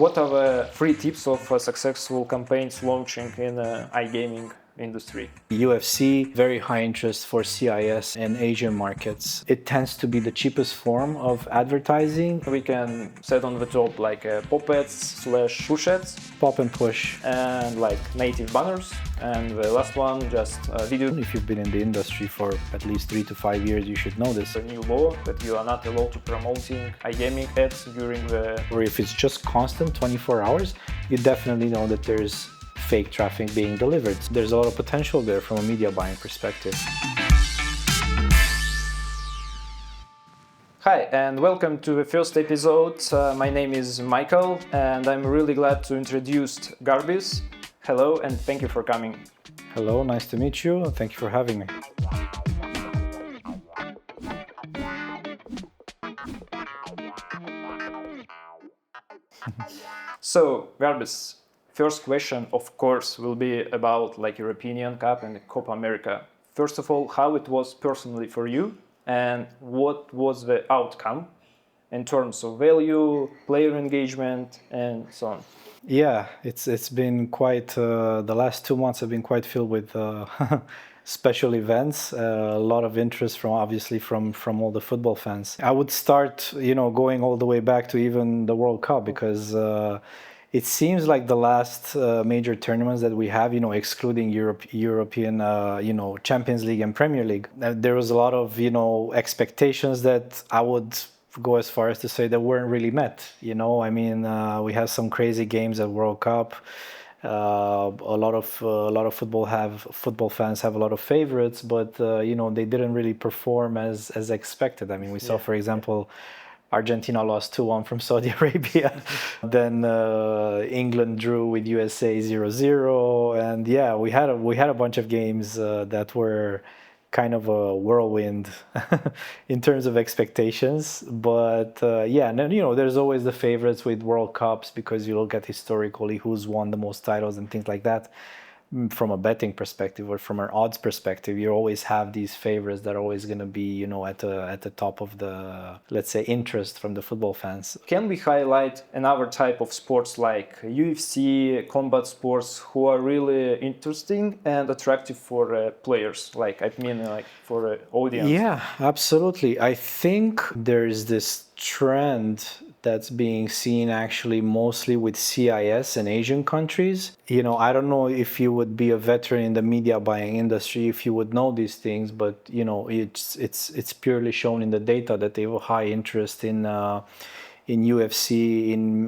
What are the 3 tips of successful campaigns launching in iGaming industry? UFC, very high interest for CIS and Asian markets. It tends to be the cheapest form of advertising. We can set on the top like pop ads / push ads. Pop and push. And like native banners. And the last one, just video. If you've been in the industry for at least 3 to 5 years, you should know this. A new law that you are not allowed to promoting iGaming ads during the... Or if it's just constant 24 hours, you definitely know that there's fake traffic being delivered. There's a lot of potential there from a media buying perspective. Hi, and welcome to the first episode. My name is Mikhail, and I'm really glad to introduce Garbis. Hello, and thank you for coming. Hello, nice to meet you. Thank you for having me. So, Garbis, first question, of course, will be about like European Cup and Copa America. First of all, how it was personally for you, and what was the outcome in terms of value, player engagement, and so on? Yeah, it's been quite, the last 2 months have been quite filled with special events, a lot of interest from obviously from all the football fans. I would start, going all the way back to even the World Cup, because it seems like the last major tournaments that we have, excluding European, Champions League and Premier League, there was a lot of, expectations that I would go as far as to say that weren't really met. We have some crazy games at World Cup. A lot of football fans have a lot of favorites, but they didn't really perform as expected. We saw, for example, Argentina lost 2-1 from Saudi Arabia. Then England drew with USA 0-0, and we had a bunch of games that were kind of a whirlwind in terms of expectations. But there's always the favorites with World Cups, because you look at historically who's won the most titles and things like that. From a betting perspective or from an odds perspective, you always have these favorites that are always going to be, at the top of the, let's say, interest from the football fans. Can we highlight another type of sports like UFC, combat sports, who are really interesting and attractive for players, like for audience? Yeah, absolutely. I think there's this trend that's being seen actually mostly with CIS and Asian countries. I don't know if you would be a veteran in the media buying industry, if you would know these things, but it's purely shown in the data that they have a high interest in UFC, in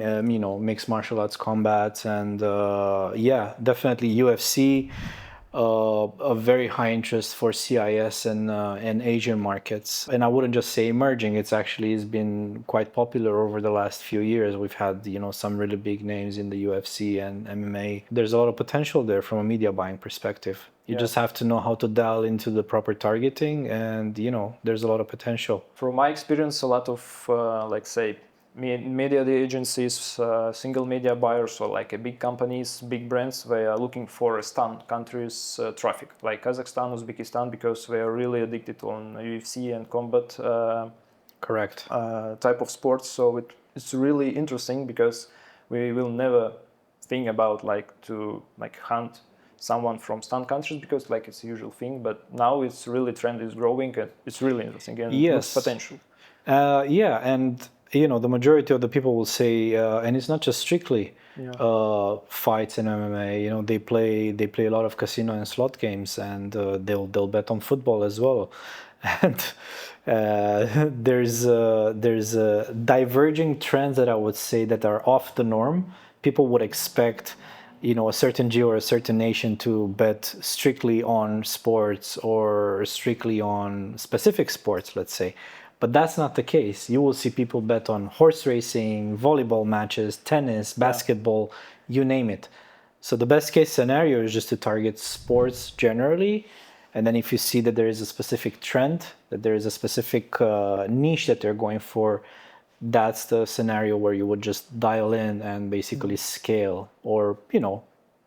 mixed martial arts combat, and definitely UFC. A very high interest for CIS and Asian markets. And I wouldn't just say emerging, it's been quite popular over the last few years. We've had, some really big names in the UFC and MMA. There's a lot of potential there from a media buying perspective. You just have to know how to dial into the proper targeting, and, there's a lot of potential. From my experience, a lot of, media agencies, single media buyers, or big companies, big brands, they are looking for a STAN countries traffic, like Kazakhstan, Uzbekistan, because they are really addicted on UFC and combat correct type of sports. So it's really interesting, because we will never think about to hunt someone from STAN countries, because it's a usual thing, but now it's really trend is growing, and it's really interesting, and looks potential. And the majority of the people will say, and it's not just strictly fights in MMA. They play a lot of casino and slot games, and they'll bet on football as well. And there's diverging trends that I would say that are off the norm. People would expect, a certain geo or a certain nation to bet strictly on sports or strictly on specific sports, let's say. But that's not the case. You will see people bet on horse racing, volleyball matches, tennis, basketball, you name it. So the best case scenario is just to target sports generally. And then if you see that there is a specific trend, that there is a specific niche that they're going for, that's the scenario where you would just dial in and basically scale, or,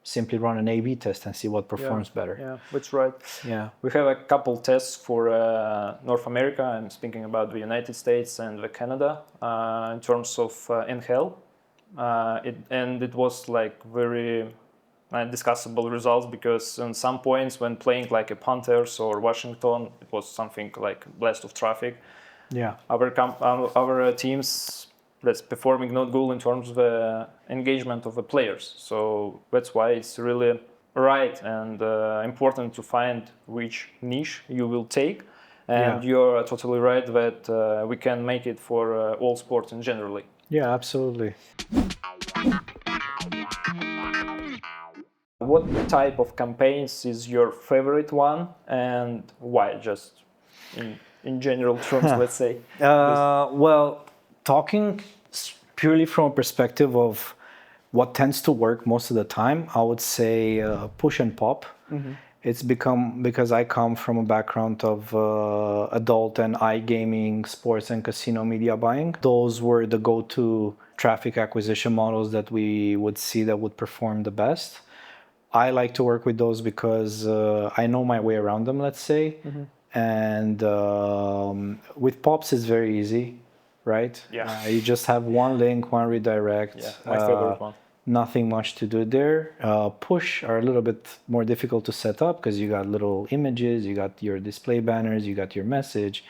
simply run an A/B test and see what performs better. Yeah, that's right. Yeah, we have a couple tests for North America. I'm speaking about the United States and the Canada in terms of NHL. and it was like very discussable results, because on some points when playing like a Panthers or Washington, it was something like blast of traffic. Yeah. Our teams that's performing not good in terms of engagement of the players. So that's why it's really right and important to find which niche you will take. And you're totally right that we can make it for all sports in generally. Yeah, absolutely. What type of campaigns is your favorite one and why? Just in general terms, let's say. Well, talking purely from a perspective of what tends to work most of the time, I would say push and pop. Mm-hmm. It's become, because I come from a background of adult and iGaming, sports and casino media buying. Those were the go-to traffic acquisition models that we would see that would perform the best. I like to work with those because I know my way around them, let's say. Mm-hmm. And with pops, it's very easy, right? Yeah. You just have one link, one redirect. Yeah, my favorite one. Nothing much to do there. Push are a little bit more difficult to set up because you got little images, you got your display banners, you got your message,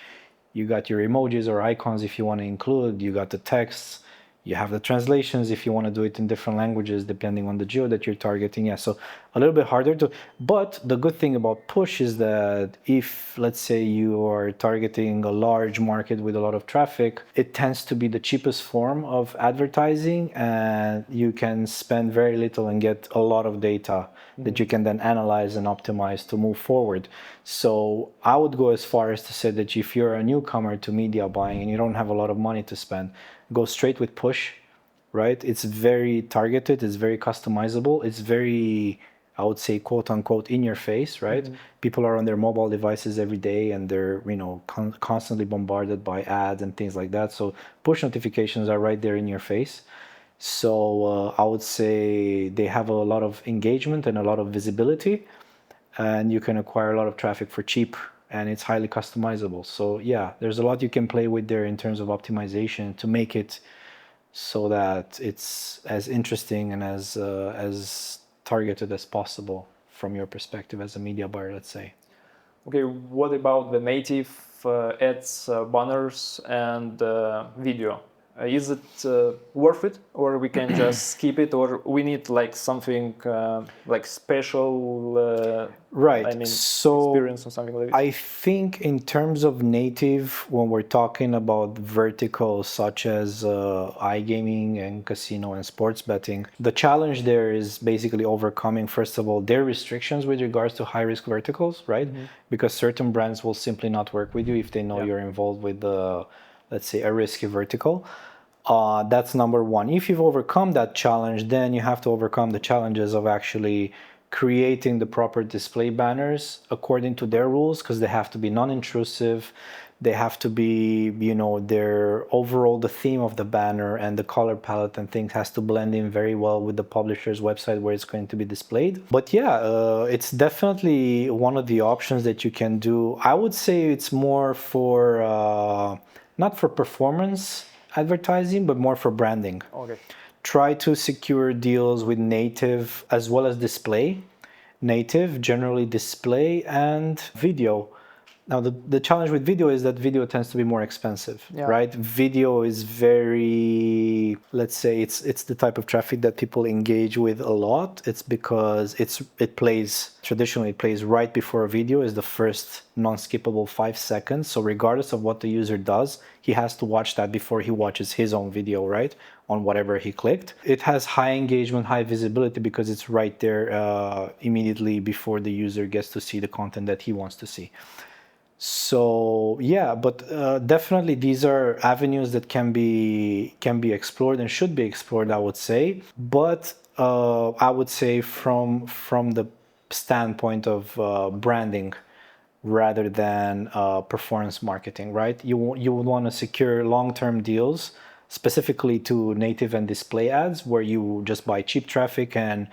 you got your emojis or icons if you want to include, you got the texts. You have the translations if you want to do it in different languages depending on the geo that you're targeting. Yeah, so a little bit harder to. But the good thing about push is that if, let's say, you are targeting a large market with a lot of traffic, it tends to be the cheapest form of advertising, and you can spend very little and get a lot of data that you can then analyze and optimize to move forward. So I would go as far as to say that if you're a newcomer to media buying and you don't have a lot of money to spend, go straight with push, right? It's very targeted, it's very customizable, it's very, I would say, quote unquote, in your face, right? Mm-hmm. People are on their mobile devices every day and they're, constantly bombarded by ads and things like that. So push notifications are right there in your face. So I would say they have a lot of engagement and a lot of visibility, and you can acquire a lot of traffic for cheap, and it's highly customizable. So yeah, there's a lot you can play with there in terms of optimization to make it so that it's as interesting and as targeted as possible from your perspective as a media buyer, let's say. Okay, what about the native ads, banners, and video? Is it worth it, or we can just skip it, or we need like something like special right. experience or something like that? I think in terms of native, when we're talking about verticals such as iGaming and casino and sports betting, the challenge there is basically overcoming, first of all, their restrictions with regards to high-risk verticals, right? Mm-hmm. Because certain brands will simply not work with you if they know you're involved with let's say, a risky vertical. That's number one. If you've overcome that challenge, then you have to overcome the challenges of actually creating the proper display banners according to their rules, because they have to be non-intrusive. They have to be, their overall, the theme of the banner and the color palette and things has to blend in very well with the publisher's website where it's going to be displayed. But yeah, it's definitely one of the options that you can do. I would say it's more for, not for performance advertising, but more for branding. Okay. Try to secure deals with native as well as display. Native, generally display, and video. Now, the challenge with video is that video tends to be more expensive, right? Video is very, let's say, it's the type of traffic that people engage with a lot. It's because it plays right before a video, is the first non-skippable 5 seconds. So regardless of what the user does, he has to watch that before he watches his own video, right? On whatever he clicked. It has high engagement, high visibility because it's right there immediately before the user gets to see the content that he wants to see. So yeah, but definitely these are avenues that can be explored and should be explored, I would say. But I would say from the standpoint of branding rather than performance marketing, right? You would want to secure long-term deals specifically to native and display ads where you just buy cheap traffic and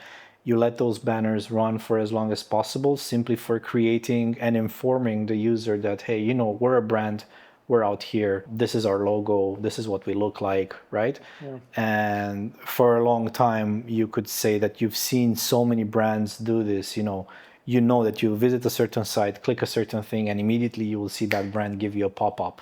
you let those banners run for as long as possible, simply for creating and informing the user that, hey, we're a brand, we're out here, this is our logo, this is what we look like, right? And for a long time, you could say that you've seen so many brands do this, you know that you visit a certain site, click a certain thing, and immediately you will see that brand give you a pop-up.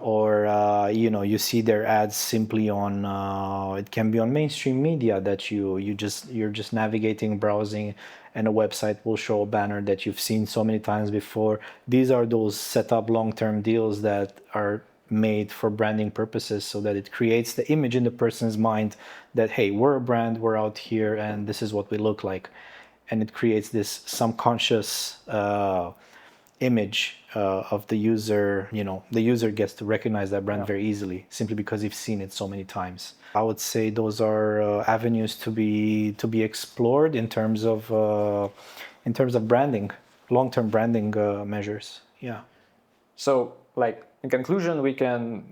Or you see their ads simply on it can be on mainstream media that you're just navigating, browsing, and a website will show a banner that you've seen so many times before. These are those set up long-term deals that are made for branding purposes, so that it creates the image in the person's mind that, hey, we're a brand, we're out here, and this is what we look like. And it creates this subconscious image of the user. The user gets to recognize that brand very easily, simply because you've seen it so many times. I would say those are avenues to be explored in terms of branding, long-term branding measures. Yeah. So, like, in conclusion, we can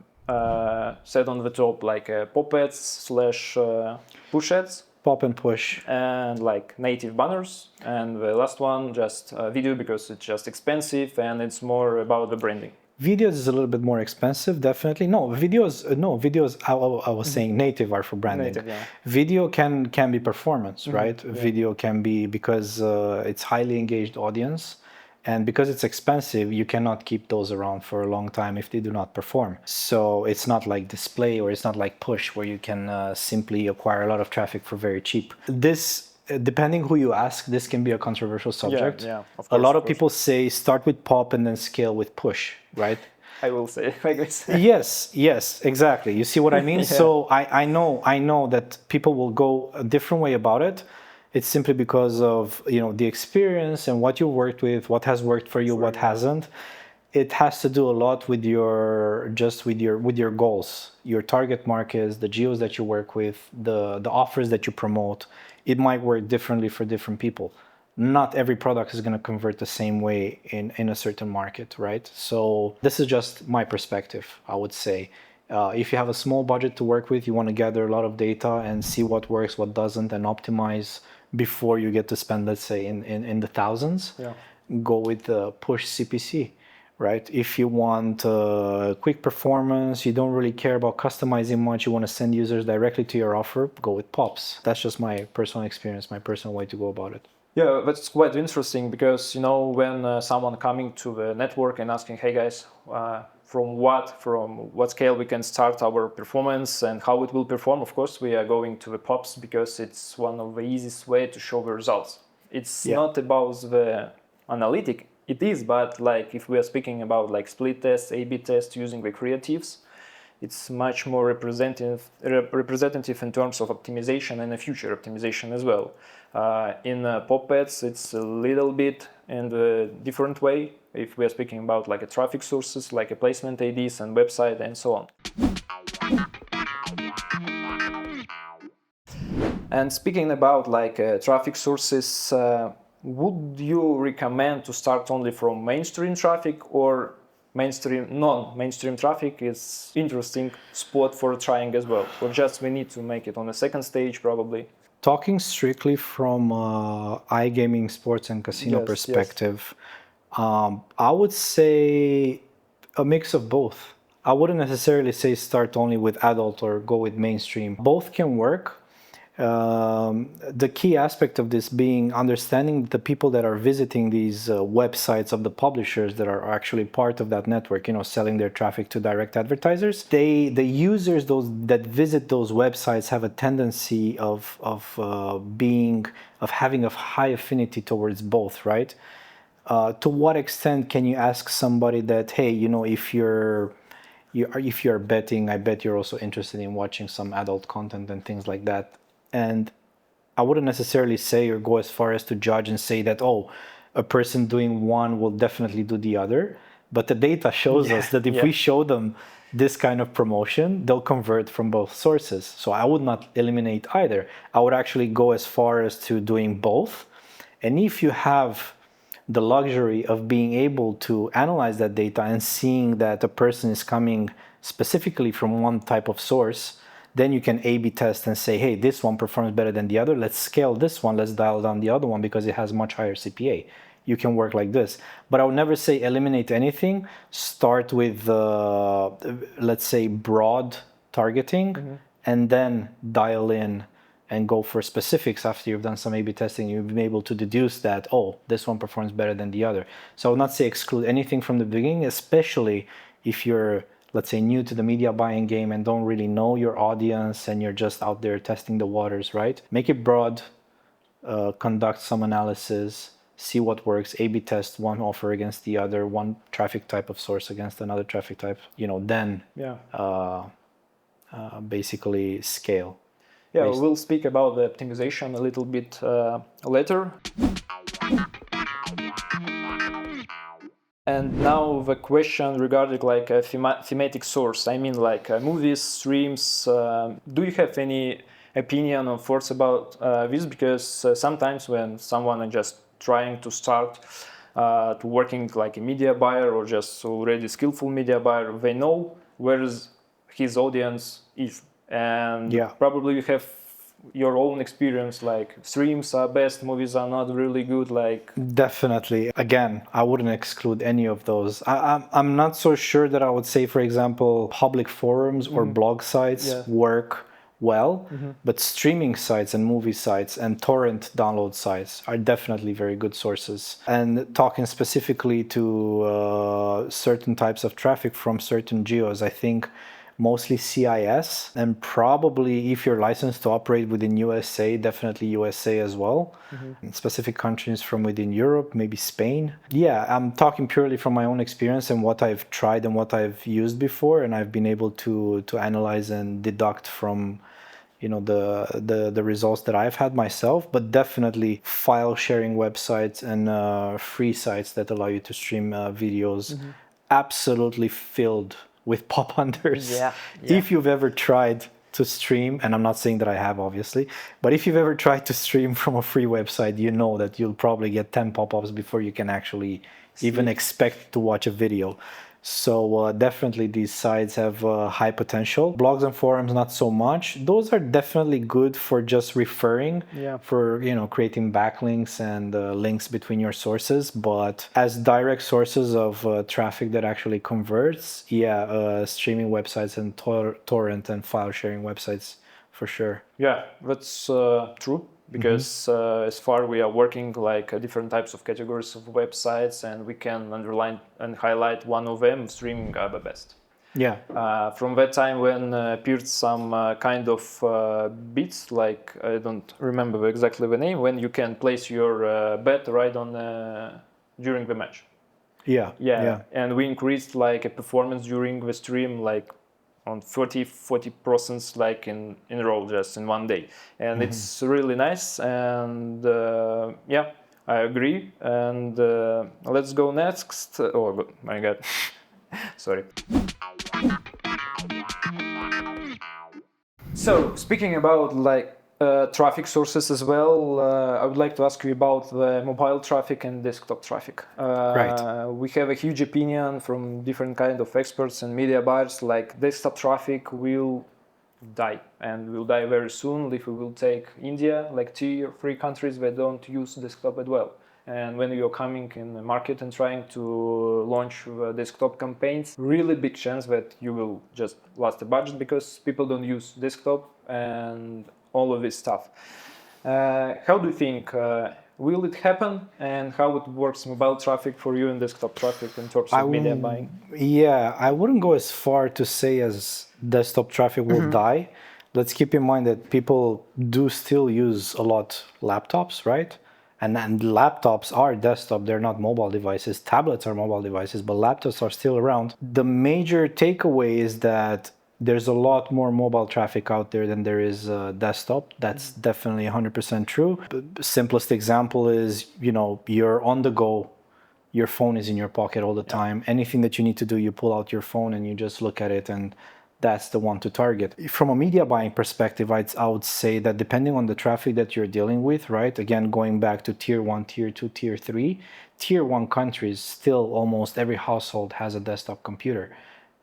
set on the top like pop ads / push ads. Pop and push. And like native banners. And the last one, just video, because it's just expensive and it's more about the branding. Videos is a little bit more expensive, definitely. Videos, I was saying native are for branding. Native, yeah. Video can be performance, right? Yeah. Video can be, because it's highly engaged audience. And because it's expensive, you cannot keep those around for a long time if they do not perform. So it's not like display, or it's not like push, where you can simply acquire a lot of traffic for very cheap. This, depending who you ask, this can be a controversial subject. Yeah, of course, a lot of people say start with pop and then scale with push, right? I will say like this. Yes, exactly. You see what I mean? Yeah. So I know that people will go a different way about it. It's simply because of the experience and what you worked with, what has worked for you, what hasn't. It has to do a lot with your goals, your target markets, the geos that you work with, the offers that you promote. It might work differently for different people. Not every product is going to convert the same way in a certain market, right? So this is just my perspective, I would say. If you have a small budget to work with, you want to gather a lot of data and see what works, what doesn't, and optimize before you get to spend, let's say, in the thousands. Go with the push CPC, right? If you want quick performance, you don't really care about customizing much, you want to send users directly to your offer, go with pops. That's just my personal experience, my personal way to go about it. Yeah, that's quite interesting, because when someone coming to the network and asking, hey guys, from what scale we can start our performance and how it will perform, of course we are going to the pops, because it's one of the easiest way to show the results. It's not about the analytic, it is, but like if we are speaking about like split tests, A/B tests using the creatives, it's much more representative in terms of optimization and a future optimization as well. In pop ads, it's a little bit in a different way. If we are speaking about like a traffic sources, like a placement IDs and website and so on. And speaking about like traffic sources, would you recommend to start only from mainstream traffic, or non-mainstream traffic is interesting spot for trying as well, or just we need to make it on the second stage probably? Talking strictly from iGaming, sports and casino perspective, I would say a mix of both. I wouldn't necessarily say start only with adult or go with mainstream. Both can work. The key aspect of this being understanding the people that are visiting these websites of the publishers that are actually part of that network, selling their traffic to direct advertisers. The users that visit those websites have a tendency of having a high affinity towards both, right? To what extent can you ask somebody that, hey, if you're betting, I bet you're also interested in watching some adult content and things like that. And I wouldn't necessarily say or go as far as to judge and say that, a person doing one will definitely do the other. But the data shows us that if we show them this kind of promotion, they'll convert from both sources. So I would not eliminate either. I would actually go as far as to doing both. And if you have the luxury of being able to analyze that data and seeing that a person is coming specifically from one type of source, then you can A/B test and say, hey, this one performs better than the other. Let's scale this one. Let's dial down the other one because it has much higher CPA. you can work like this. But I would never say eliminate anything. Start with, let's say, broad targeting, and then dial in and go for specifics after you've done some A/B testing. You've been able to deduce that, oh, this one performs better than the other. So I would not say exclude anything from the beginning, especially if you're, let's say, new to the media buying game and don't really know your audience and you're just out there testing the waters, right? Make it broad, conduct some analysis, see what works, A/B test one offer against the other, one traffic type of source against another traffic type, then basically scale. Yeah, we'll speak about the optimization a little bit later. And now the question regarding like a thematic source. I mean, like movies, streams. Do you have any opinion or thoughts about this? Because sometimes when someone is just trying to start to working like a media buyer or just already skillful media buyer, they know where his audience is. And probably you have your own experience, like streams are best, movies are not really good, like... Definitely. Again, I wouldn't exclude any of those. I'm not so sure that I would say, for example, public forums or blog sites work well, but streaming sites and movie sites and torrent download sites are definitely very good sources. And talking specifically to certain types of traffic from certain geos, I think mostly CIS, and probably if you're licensed to operate within USA, definitely USA as well. Specific countries from within Europe, maybe Spain. Yeah, I'm talking purely from my own experience and what I've tried and what I've used before, and I've been able to analyze and deduct from the results that I've had myself. But definitely file sharing websites and free sites that allow you to stream videos, absolutely filled with Popunders. If you've ever tried to stream, and I'm not saying that I have, obviously, but if you've ever tried to stream from a free website, you know that you'll probably get 10 pop-ups before you can actually even expect to watch a video. So definitely these sites have high potential. Blogs and forums, not so much. Those are definitely good for just referring, for creating backlinks and links between your sources. But as direct sources of traffic that actually converts, streaming websites and torrent and file sharing websites for sure. Yeah, that's true. Because as far we are working like different types of categories of websites, and we can underline and highlight one of them, streaming are the best. Yeah. From that time when appeared some kind of bits, like I don't remember exactly the name, when you can place your bet right on during the match. Yeah. And we increased like a performance during the stream, like on 40% like in a row, just in one day, and it's really nice. And I agree. And let's go next. Oh my god. Sorry. So speaking about like traffic sources as well, I would like to ask you about the mobile traffic and desktop traffic. Right. We have a huge opinion from different kind of experts and media buyers, like desktop traffic will die, and will die very soon if we will take India, like 2 or 3 countries that don't use desktop as well. And when you're coming in the market and trying to launch desktop campaigns, really big chance that you will just lose the budget because people don't use desktop and all of this stuff. How do you think, will it happen, and how it works mobile traffic for you and desktop traffic in terms of media buying? Yeah, I wouldn't go as far to say as desktop traffic will die. Let's keep in mind that people do still use a lot laptops, right? And laptops are desktop, they're not mobile devices. Tablets are mobile devices, but laptops are still around. The major takeaway is that there's a lot more mobile traffic out there than there is desktop. That's definitely 100% true. The simplest example is, you're on the go, your phone is in your pocket all the time. Anything that you need to do, you pull out your phone and you just look at it, and that's the one to target. From a media buying perspective, I would say that depending on the traffic that you're dealing with, right? Again, going back to tier 1, tier 2, tier 3, tier 1 countries, still almost every household has a desktop computer.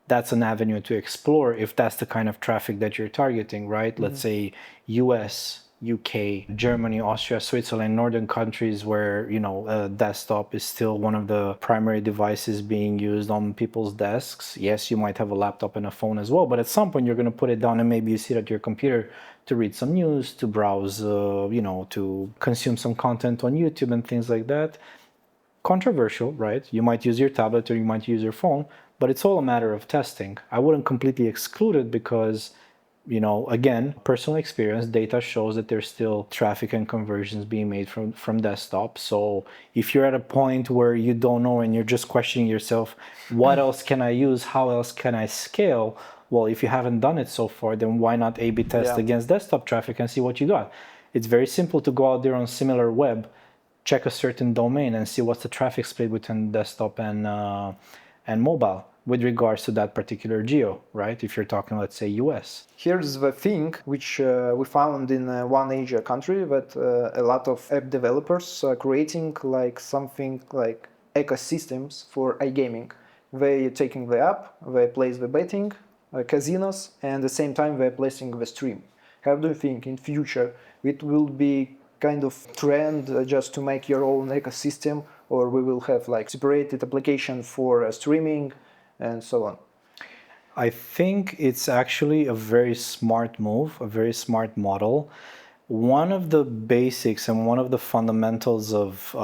That's an avenue to explore if that's the kind of traffic that you're targeting, right? Let's say US, UK, Germany, Austria, Switzerland, northern countries where, desktop is still one of the primary devices being used on people's desks. Yes, you might have a laptop and a phone as well, but at some point you're going to put it down and maybe you sit at your computer to read some news, to browse, to consume some content on YouTube and things like that. Controversial, right? You might use your tablet or you might use your phone, but it's all a matter of testing. I wouldn't completely exclude it because, again, personal experience data shows that there's still traffic and conversions being made from desktop. So if you're at a point where you don't know and you're just questioning yourself, what else can I use? How else can I scale? Well, if you haven't done it so far, then why not A/B test against desktop traffic and see what you got? It's very simple to go out there on SimilarWeb, check a certain domain and see what's the traffic split between desktop and mobile with regards to that particular geo, right? If you're talking, let's say, US. Here's the thing which we found in one Asia country, that a lot of app developers are creating like something like ecosystems for iGaming. They're taking the app, they place the betting, casinos, and at the same time they're placing the stream. How do you think in future it will be kind of trend just to make your own ecosystem, or we will have like separated application for streaming and so on? I think it's actually a very smart move, a very smart model. One of the basics and one of the fundamentals of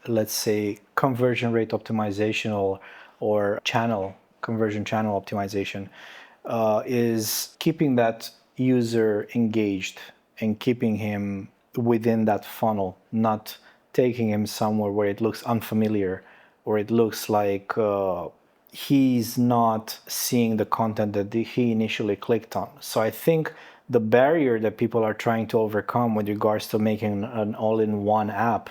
let's say, conversion rate optimization or conversion channel optimization is keeping that user engaged and keeping him within that funnel, not taking him somewhere where it looks unfamiliar or it looks like he's not seeing the content that he initially clicked on. So I think the barrier that people are trying to overcome with regards to making an all-in-one app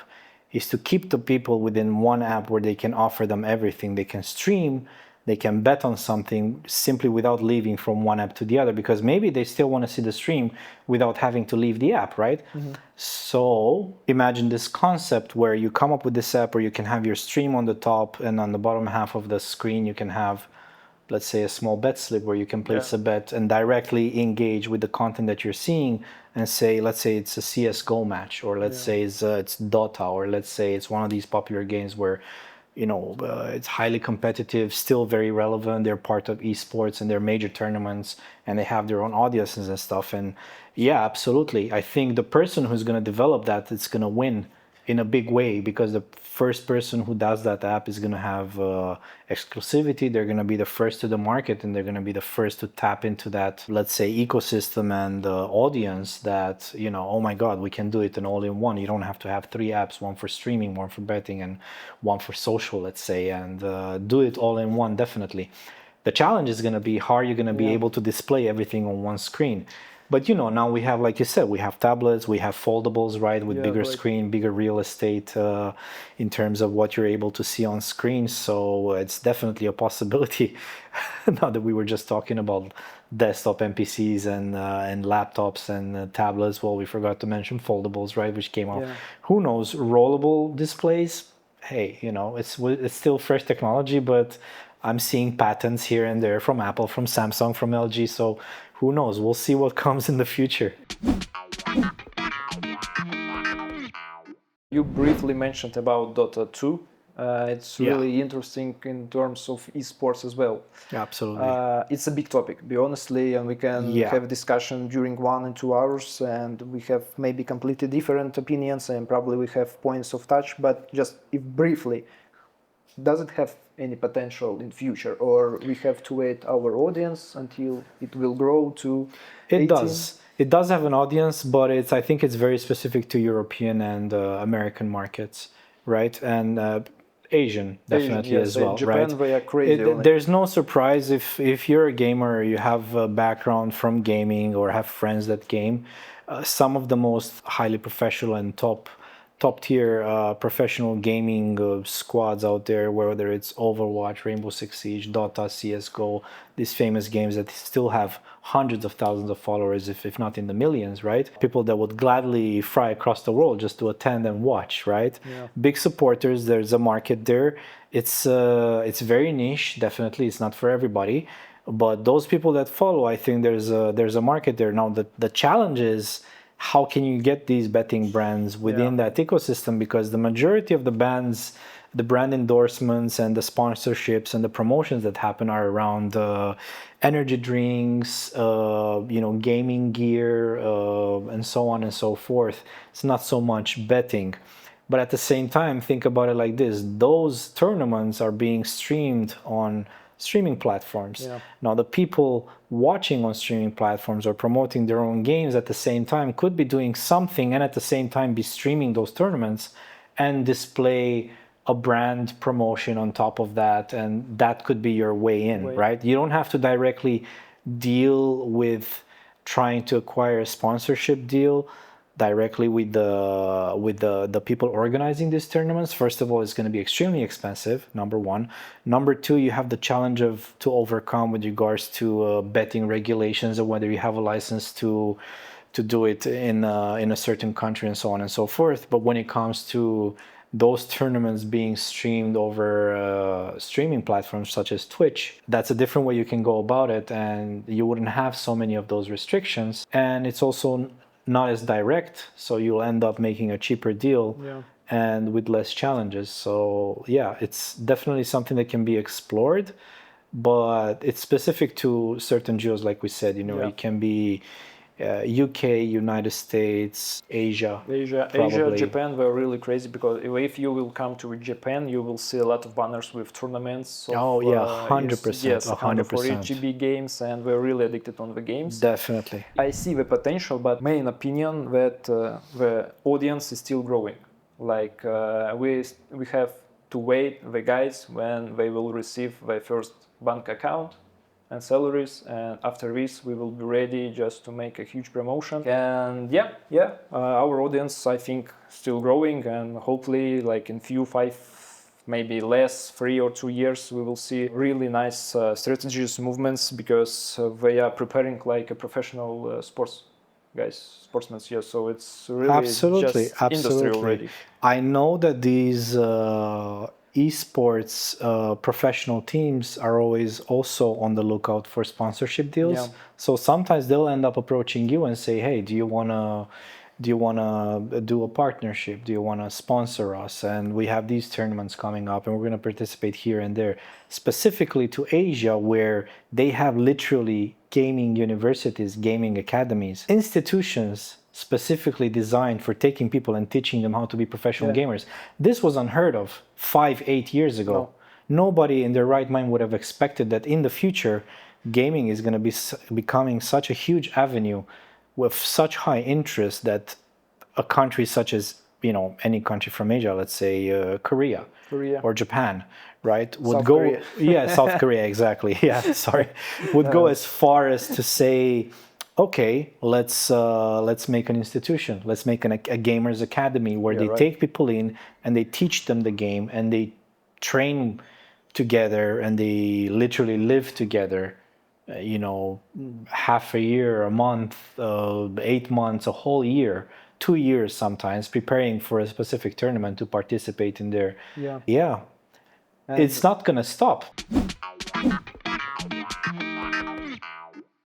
is to keep the people within one app where they can offer them everything. They can stream, they can bet on something simply without leaving from one app to the other, because maybe they still want to see the stream without having to leave the app, right? Mm-hmm. So imagine this concept where you come up with this app where you can have your stream on the top, and on the bottom half of the screen you can have, let's say, a small bet slip where you can place a bet and directly engage with the content that you're seeing and say, let's say it's a CSGO match, or let's say it's Dota, or let's say it's one of these popular games where it's highly competitive, still very relevant. They're part of esports and they're major tournaments and they have their own audiences and stuff. And yeah, absolutely. I think the person who's going to develop that, it's going to win in a big way, because the first person who does that app is going to have exclusivity. They're going to be the first to the market, and they're going to be the first to tap into that, let's say, ecosystem and audience that, oh my God, we can do it in all-in-one. You don't have to have 3 apps, one for streaming, one for betting, and one for social, let's say, and do it all in one, definitely. The challenge is going to be how are you going to be able to display everything on one screen. But now we have, like you said, we have tablets, we have foldables, right, with bigger screen, bigger real estate in terms of what you're able to see on screen. So it's definitely a possibility. Now that we were just talking about desktop NPCs and laptops and tablets, well, we forgot to mention foldables, right, which came out. Who knows? Rollable displays. Hey, it's still fresh technology, but I'm seeing patents here and there from Apple, from Samsung, from LG. So who knows? We'll see what comes in the future. You briefly mentioned about Dota 2. It's really interesting in terms of esports as well. Absolutely. It's a big topic, be honestly, and we can have a discussion during 1 and 2 hours, and we have maybe completely different opinions, and probably we have points of touch. But just if briefly, does it have any potential in future, or we have to wait our audience until it will grow to 18? It does have an audience, but I think it's very specific to European and American markets, right? And Asian definitely as well, Japan, right? They are crazy. There's no surprise if you're a gamer, you have a background from gaming or have friends that game. Some of the most highly professional and top tier professional gaming squads out there, whether it's Overwatch, Rainbow Six Siege, Dota, CSGO, these famous games that still have hundreds of thousands of followers, if not in the millions, right? People that would gladly fly across the world just to attend and watch, right? Big supporters, there's a market there. It's very niche, definitely. It's not for everybody. But those people that follow, I think there's a market there. Now the challenge is how can you get these betting brands within that ecosystem, because the majority of the bands, the brand endorsements and the sponsorships and the promotions that happen are around energy drinks, gaming gear, and so on and so forth. It's not so much betting. But at the same time, think about it like this: those tournaments are being streamed on streaming platforms. Now, the people watching on streaming platforms or promoting their own games at the same time could be doing something and at the same time be streaming those tournaments and display a brand promotion on top of that, and that could be your way in, right? You don't have to directly deal with trying to acquire a sponsorship deal directly with the people organizing these tournaments. First of all, it's going to be extremely expensive, number one. Number two, you have the challenge to overcome with regards to betting regulations, or whether you have a license to do it in a certain country and so on and so forth. But when it comes to those tournaments being streamed over streaming platforms such as Twitch, that's a different way you can go about it, and you wouldn't have so many of those restrictions. And it's also not as direct, so you'll end up making a cheaper deal and with less challenges. So yeah, it's definitely something that can be explored, but it's specific to certain geos, like we said. It can be UK, United States, Asia, Japan were really crazy, because if you will come to Japan, you will see a lot of banners with tournaments. 100%. Yes, 100%. for HGB games, and we're really addicted on the games. Definitely. I see the potential, but main opinion that the audience is still growing. Like we have to wait the guys when they will receive their first bank account and salaries, and after this we will be ready just to make a huge promotion. And our audience, I think, still growing, and hopefully like in few 5, maybe less, 3 or 2 years, we will see really nice strategies, movements, because they are preparing like a professional sportsmen. So it's really just industry already. I know that these esports professional teams are always also on the lookout for sponsorship deals. So sometimes they'll end up approaching you and say, hey, do you want to do a partnership? Do you want to sponsor us? And we have these tournaments coming up, and we're going to participate here and there, specifically to Asia, where they have literally gaming universities, gaming academies, institutions specifically designed for taking people and teaching them how to be professional gamers. This was unheard of 5-8 years ago. Nobody in their right mind would have expected that in the future, gaming is going to be becoming such a huge avenue with such high interest that a country such as, any country from Asia, let's say Korea or Japan, right, would go South Korea, exactly, would go as far as to say, okay, let's make an institution, let's make a gamers academy where they take people in and they teach them the game and they train together and they literally live together, half a year, a month, 8 months, a whole year, 2 years sometimes, preparing for a specific tournament to participate in there. It's not gonna stop.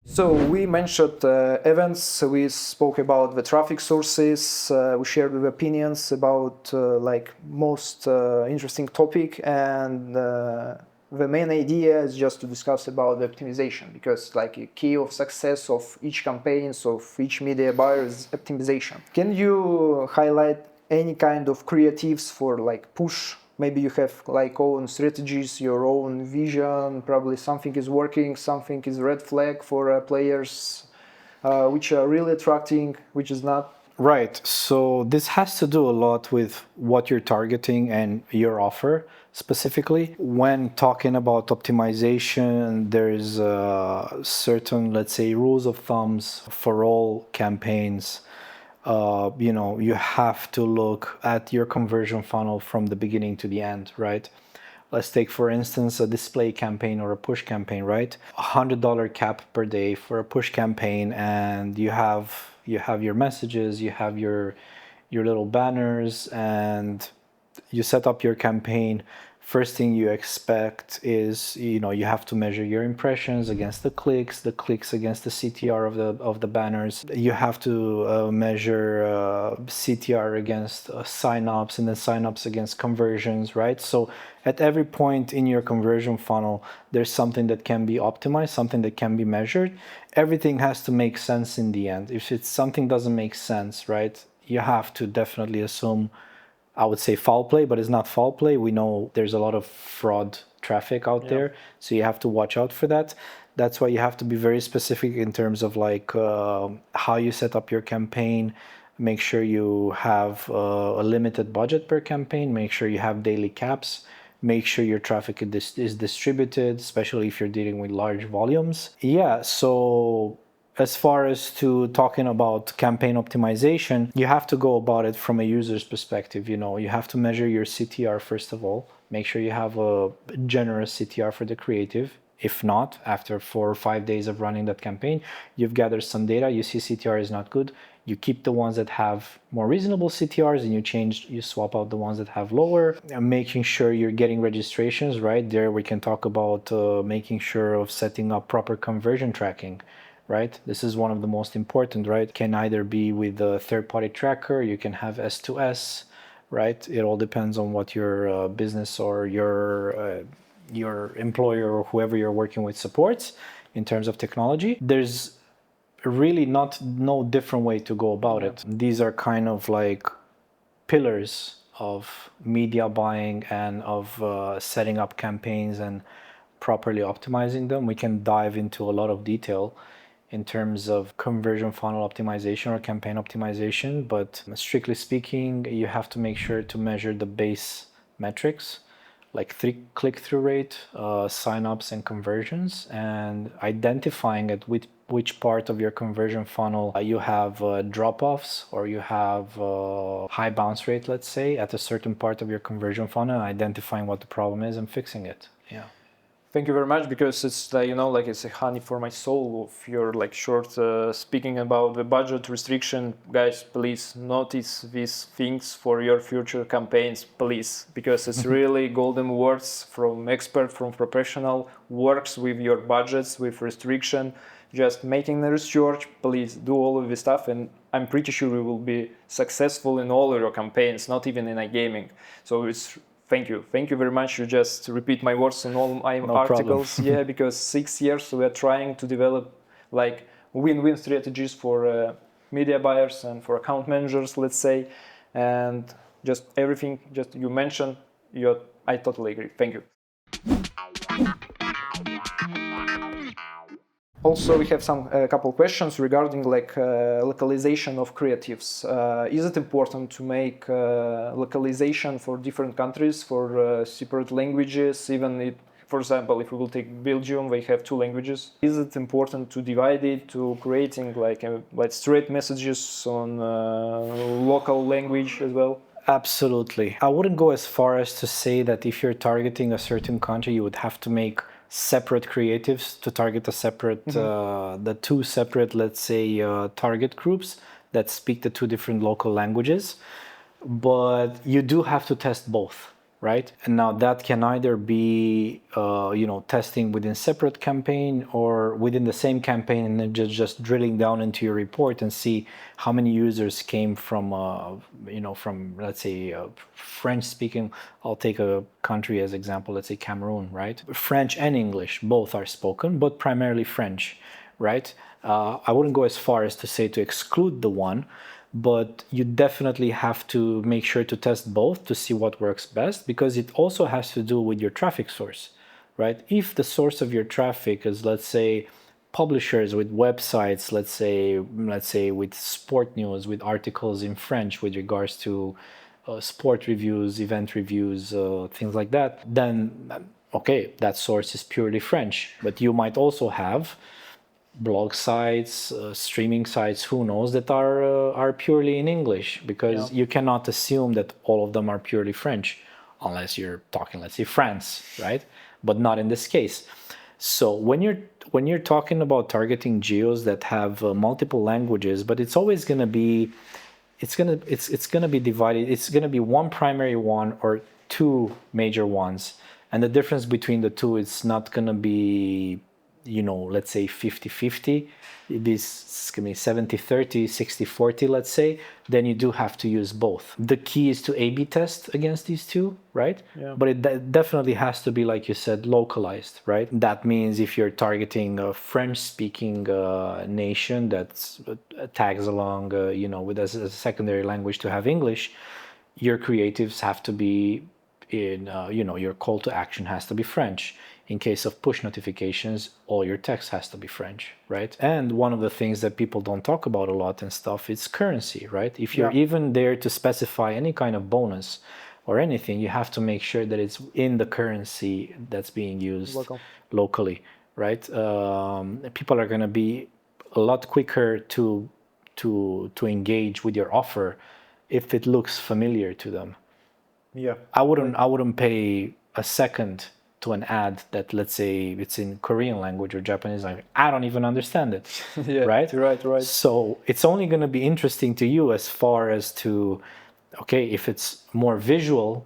So we mentioned events, we spoke about the traffic sources, we shared the opinions about like most interesting topic, and the main idea is just to discuss about the optimization, because like a key of success of each campaigns, of each media buyer is optimization. Can you highlight any kind of creatives for like push? Maybe you have like own strategies, your own vision, probably something is working, something is red flag for players, which are really attracting, which is not. Right, so this has to do a lot with what you're targeting and your offer specifically. When talking about optimization, there's certain, let's say, rules of thumbs for all campaigns. You have to look at your conversion funnel from the beginning to the end, right? Let's take, for instance, a display campaign or a push campaign, right? $100 cap per day for a push campaign, and you have your messages, you have your little banners, and you set up your campaign first thing you expect is, you have to measure your impressions against the clicks against the CTR of the banners. You have to measure CTR against signups, and then signups against conversions, right? So at every point in your conversion funnel, there's something that can be optimized, something that can be measured. Everything has to make sense in the end. If something doesn't make sense, right, you have to definitely assume, I would say, foul play, but it's not foul play. We know there's a lot of fraud traffic out there, so you have to watch out for that. That's why you have to be very specific in terms of like how you set up your campaign. Make sure you have a limited budget per campaign. Make sure you have daily caps. Make sure your traffic is distributed, especially if you're dealing with large volumes. Yeah, so as far as to talking about campaign optimization, you have to go about it from a user's perspective. You have to measure your CTR first of all. Make sure you have a generous CTR for the creative. If not, after 4 or 5 days of running that campaign, you've gathered some data, you see CTR is not good, you keep the ones that have more reasonable CTRs and you swap out the ones that have lower, making sure you're getting registrations, right? There we can talk about making sure of setting up proper conversion tracking, right? This is one of the most important, right? Can either be with a third-party tracker, you can have S2S, right? It all depends on what your business or your employer or whoever you're working with supports in terms of technology. There's really no different way to go about it. These are kind of like pillars of media buying and of setting up campaigns and properly optimizing them. We can dive into a lot of detail in terms of conversion funnel optimization or campaign optimization, but strictly speaking, you have to make sure to measure the base metrics like click-through rate, signups and conversions, and identifying at which part of your conversion funnel you have drop-offs or you have high bounce rate, let's say, at a certain part of your conversion funnel, identifying what the problem is and fixing it. Yeah. Thank you very much, because it's like it's a honey for my soul. If you're like short speaking about the budget restriction, guys, please notice these things for your future campaigns, please, because it's really golden words from expert, from professional, works with your budgets, with restriction. Just making the research, please do all of this stuff, and I'm pretty sure you will be successful in all of your campaigns, not even in iGaming. So it's Thank you very much. You just repeat my words in all my articles. Yeah, because 6 years we are trying to develop like win-win strategies for media buyers and for account managers, let's say, and just everything just you mentioned. I totally agree. Thank you. Also, we have a couple questions regarding like localization of creatives. Is it important to make localization for different countries, for separate languages? For example, if we will take Belgium, they have 2 languages. Is it important to divide it, to creating like straight messages on local language as well? Absolutely. I wouldn't go as far as to say that if you're targeting a certain country, you would have to make separate creatives to target the 2 separate, let's say, target groups that speak the 2 different local languages. But you do have to test both, right? And now that can either be, testing within separate campaign or within the same campaign, and then just drilling down into your report and see how many users came from, let's say, French speaking. I'll take a country as example, let's say Cameroon, right? French and English, both are spoken, but primarily French, right? I wouldn't go as far as to say to exclude the one, but you definitely have to make sure to test both to see what works best, because it also has to do with your traffic source, right? If the source of your traffic is, let's say, publishers with websites, let's say with sport news, with articles in French with regards to sport reviews, event reviews, things like that, then okay, that source is purely French. But you might also have blog sites, streaming sites, who knows, that are purely in English, because you cannot assume that all of them are purely French, unless you're talking, let's say, France, right? But not in this case. So when you're talking about targeting geos that have multiple languages, but it's always going to be, it's going to be divided. It's going to be one primary one, or two major ones, and the difference between the two is not going to be, let's say 50-50. It's going to be 70-30, 60-40, let's say. Then you do have to use both. The key is to A/B test against these two, right? Yeah. But it definitely has to be, like you said, localized, right? That means if you're targeting a French-speaking nation that tags along, with as a secondary language to have English, your creatives have to be in, your call to action has to be French. In case of push notifications, all your text has to be French, right? And one of the things that people don't talk about a lot and stuff is currency, right? If you're even there to specify any kind of bonus or anything, you have to make sure that it's in the currency that's being used locally, right? People are going to be a lot quicker to engage with your offer if it looks familiar to them. Yeah. I wouldn't pay a second to an ad that, let's say, it's in Korean language or Japanese language. I don't even understand it. Yeah, right? Right. So it's only going to be interesting to you as far as to, okay, if it's more visual,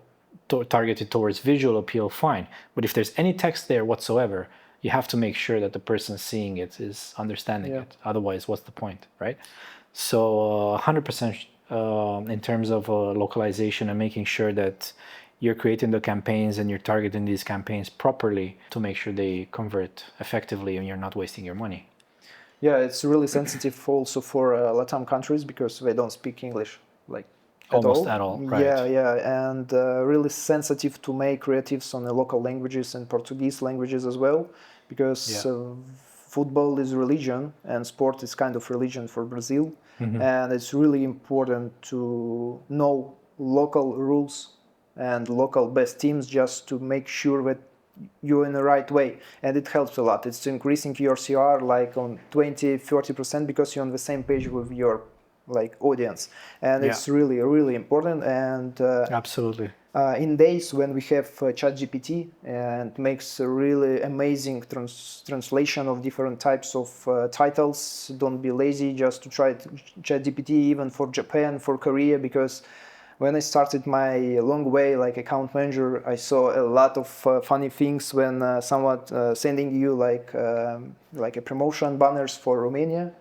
targeted towards visual appeal, fine. But if there's any text there whatsoever, you have to make sure that the person seeing it is understanding it. Otherwise, what's the point, right? So 100% in terms of localization and making sure that you're creating the campaigns and you're targeting these campaigns properly to make sure they convert effectively and you're not wasting your money. Yeah, it's really sensitive also for Latam countries because they don't speak English almost at all, right? Yeah, and really sensitive to make creatives on the local languages and Portuguese languages as well, because football is religion and sport is kind of religion for Brazil, and it's really important to know local rules and local best teams just to make sure that you're in the right way, and it helps a lot. It's increasing your CR like on 20-30% because you're on the same page with your audience, and it's really important. And absolutely in days when we have ChatGPT and makes a really amazing translation of different types of titles, don't be lazy just to try ChatGPT even for Japan, for Korea, because when I started my long way like account manager, I saw a lot of funny things when someone sending you like a promotion banners for Romania,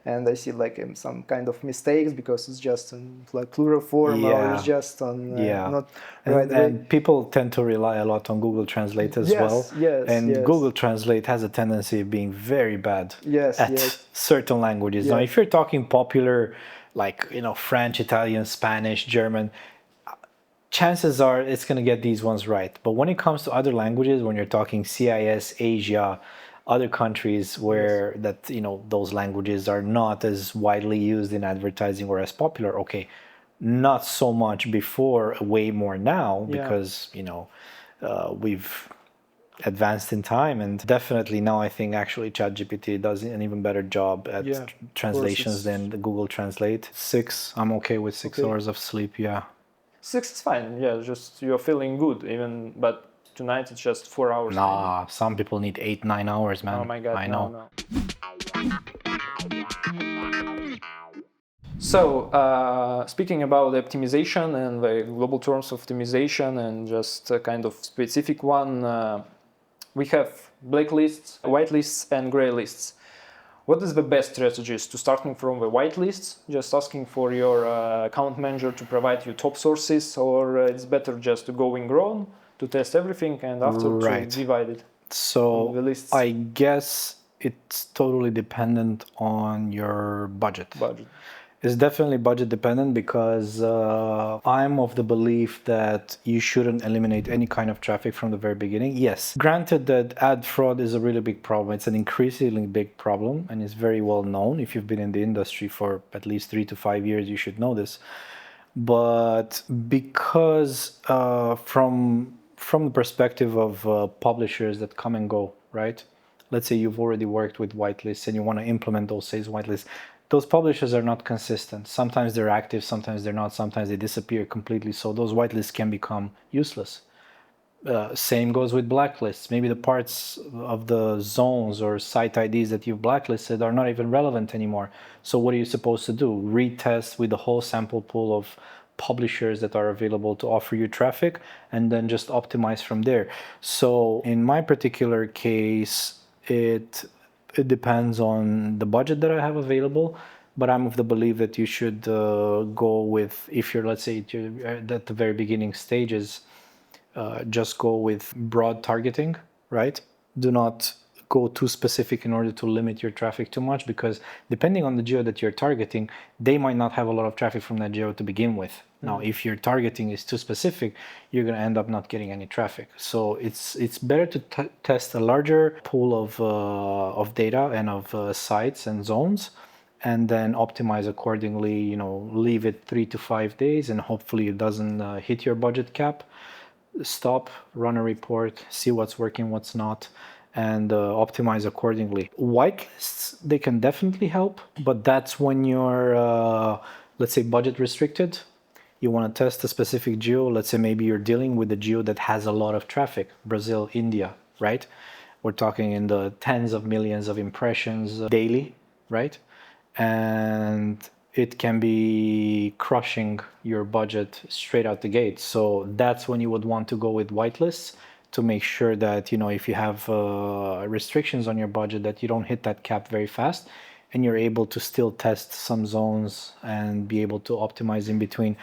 and I see some kind of mistakes because it's just in plural form or it's just on not right way. And people tend to rely a lot on Google Translate as well. And Google Translate has a tendency of being very bad at certain languages. Now, if you're talking popular, French, Italian, Spanish, German, chances are it's going to get these ones right. But when it comes to other languages, when you're talking CIS, Asia, other countries where those languages are not as widely used in advertising or as popular, okay, not so much before, way more now, because we've advanced in time, and definitely now I think actually ChatGPT does an even better job at translations than the Google Translate. 6, I'm okay with 6 hours of sleep. 6 is fine. Just you're feeling good even, but tonight it's just 4 hours. Nah, maybe. Some people need 8-9 hours, man. Oh my god, I know. No. So, speaking about the optimization and the global terms of optimization and just a kind of specific one, we have black lists, white lists, and gray lists. What is the best strategies to starting from the white lists, just asking for your account manager to provide you top sources, or it's better just to go in grown to test everything and after to divide it? So I guess it's totally dependent on your budget. It's definitely budget dependent because I'm of the belief that you shouldn't eliminate any kind of traffic from the very beginning. Yes, granted that ad fraud is a really big problem. It's an increasingly big problem and it's very well known. If you've been in the industry for at least 3 to 5 years, you should know this. But because from the perspective of publishers that come and go, right? Let's say you've already worked with whitelists and you want to implement those sales whitelists. Those publishers are not consistent. Sometimes they're active, sometimes they're not, sometimes they disappear completely. So those whitelists can become useless. Same goes with blacklists. Maybe the parts of the zones or site IDs that you've blacklisted are not even relevant anymore. So what are you supposed to do? Retest with the whole sample pool of publishers that are available to offer you traffic, and then just optimize from there. So in my particular case, it depends on the budget that I have available, but I'm of the belief that you should go with, if you're, let's say, at the very beginning stages, just go with broad targeting, right? Do not go too specific in order to limit your traffic too much, because depending on the geo that you're targeting, they might not have a lot of traffic from that geo to begin with. Now, if your targeting is too specific, you're going to end up not getting any traffic. So it's better to test a larger pool of data and of sites and zones, and then optimize accordingly. You know, leave it 3 to 5 days, and hopefully it doesn't hit your budget cap. Stop, run a report, see what's working, what's not, and optimize accordingly. Whitelists, they can definitely help, but that's when you're, let's say, budget restricted. You want to test a specific geo. Let's say maybe you're dealing with a geo that has a lot of traffic, Brazil, India, right? We're talking in the tens of millions of impressions daily, right? And it can be crushing your budget straight out the gate. So that's when you would want to go with whitelists, to make sure that, you know, if you have restrictions on your budget, that you don't hit that cap very fast, and you're able to still test some zones and be able to optimize in between.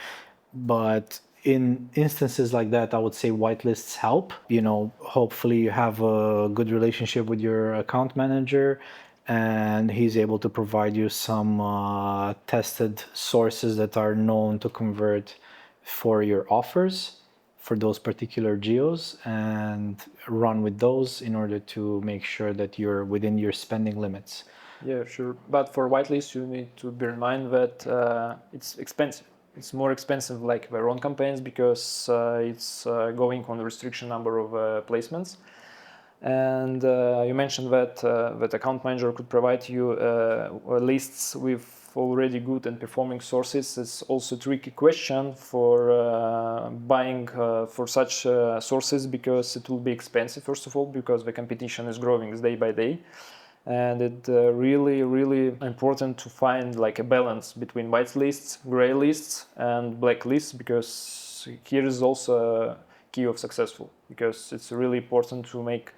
But in instances like that, I would say whitelists help. You know, hopefully you have a good relationship with your account manager, and he's able to provide you some tested sources that are known to convert for your offers for those particular geos, and run with those in order to make sure that you're within your spending limits. Yeah, sure. But for whitelist, you need to bear in mind that it's expensive. It's more expensive like their own campaigns, because it's going on the restriction number of placements. And you mentioned that that account manager could provide you lists with already good and performing sources. It's also a tricky question for buying for such sources, because it will be expensive, first of all, because the competition is growing day by day. And it really important to find like a balance between white lists, gray lists, and black lists, because here is also a key of successful, because it's really important to make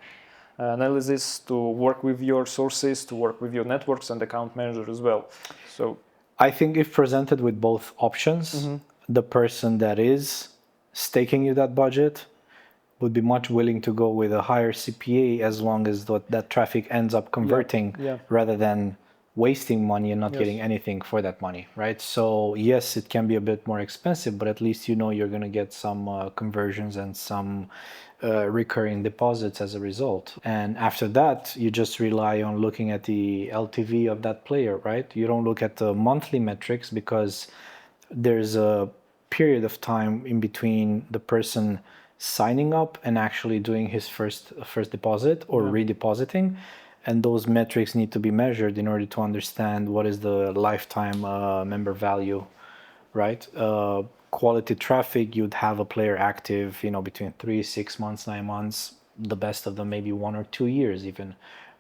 analysis, to work with your sources, to work with your networks and account manager as well. So I think if presented with both options, the person that is staking you that budget would be much willing to go with a higher CPA, as long as that traffic ends up converting, rather than wasting money and not getting anything for that money, right? So yes, it can be a bit more expensive, but at least you know you're going to get some conversions and some recurring deposits as a result. And after that, you just rely on looking at the LTV of that player, right? You don't look at the monthly metrics, because there's a period of time in between the person signing up and actually doing his first deposit or redepositing, and those metrics need to be measured in order to understand what is the lifetime member value, right? Quality traffic, you'd have a player active, you know, between 3, 6 months, 9 months, the best of them maybe 1 or 2 years even.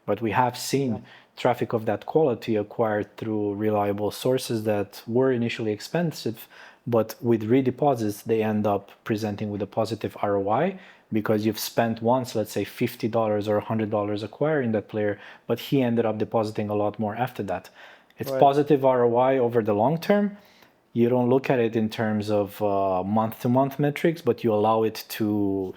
But we have seen traffic of that quality acquired through reliable sources that were initially expensive, but with redeposits, they end up presenting with a positive ROI, because you've spent once, let's say $50 or $100 acquiring that player, but he ended up depositing a lot more after that. It's positive ROI over the long term. You don't look at it in terms of month-to-month metrics, but you allow it to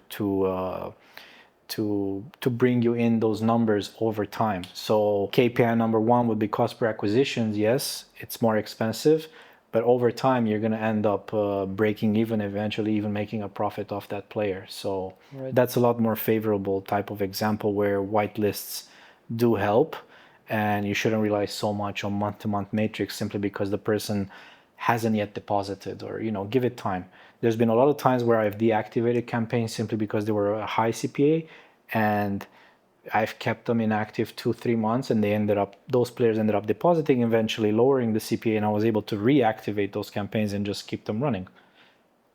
bring you in those numbers over time. So KPI number 1 would be cost per acquisitions. Yes, it's more expensive, but over time you're going to end up breaking even, eventually even making a profit off that player. So that's a lot more favorable type of example where whitelists do help, and you shouldn't rely so much on month-to-month matrix simply because the person hasn't yet deposited, or, you know, give it time. There's been a lot of times where I've deactivated campaigns simply because they were a high CPA, and I've kept them inactive 2-3 months, and those players ended up depositing, eventually lowering the CPA, and I was able to reactivate those campaigns and just keep them running.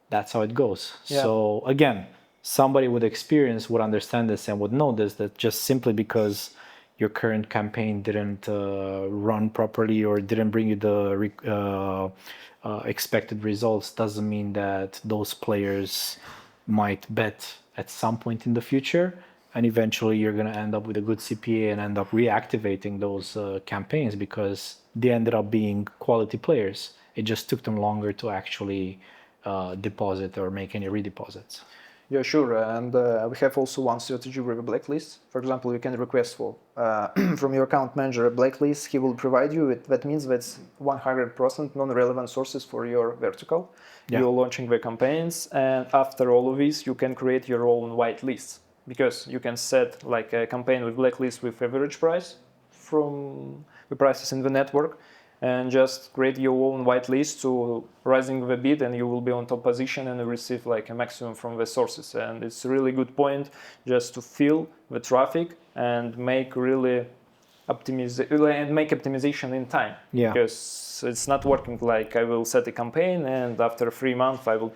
That's how it goes. So again, somebody with experience would understand this and would know this, that just simply because your current campaign didn't run properly or didn't bring you the expected results, doesn't mean that those players might bet at some point in the future, and eventually you're going to end up with a good CPA and end up reactivating those campaigns because they ended up being quality players. It just took them longer to actually deposit or make any redeposits. Yeah, sure. And we have also one strategy with a blacklist. For example, you can request for from your account manager a blacklist. He will provide you with, that means that's 100% non-relevant sources for your vertical. Yeah. You're launching the campaigns, and after all of this, you can create your own white lists because you can set like a campaign with blacklist with average price from the prices in the network, and just create your own whitelist to rising the bid, and you will be on top position and receive like a maximum from the sources. And it's a really good point just to fill the traffic and make really optimization in time. Yeah. Because it's not working like I will set a campaign and after 3 months I will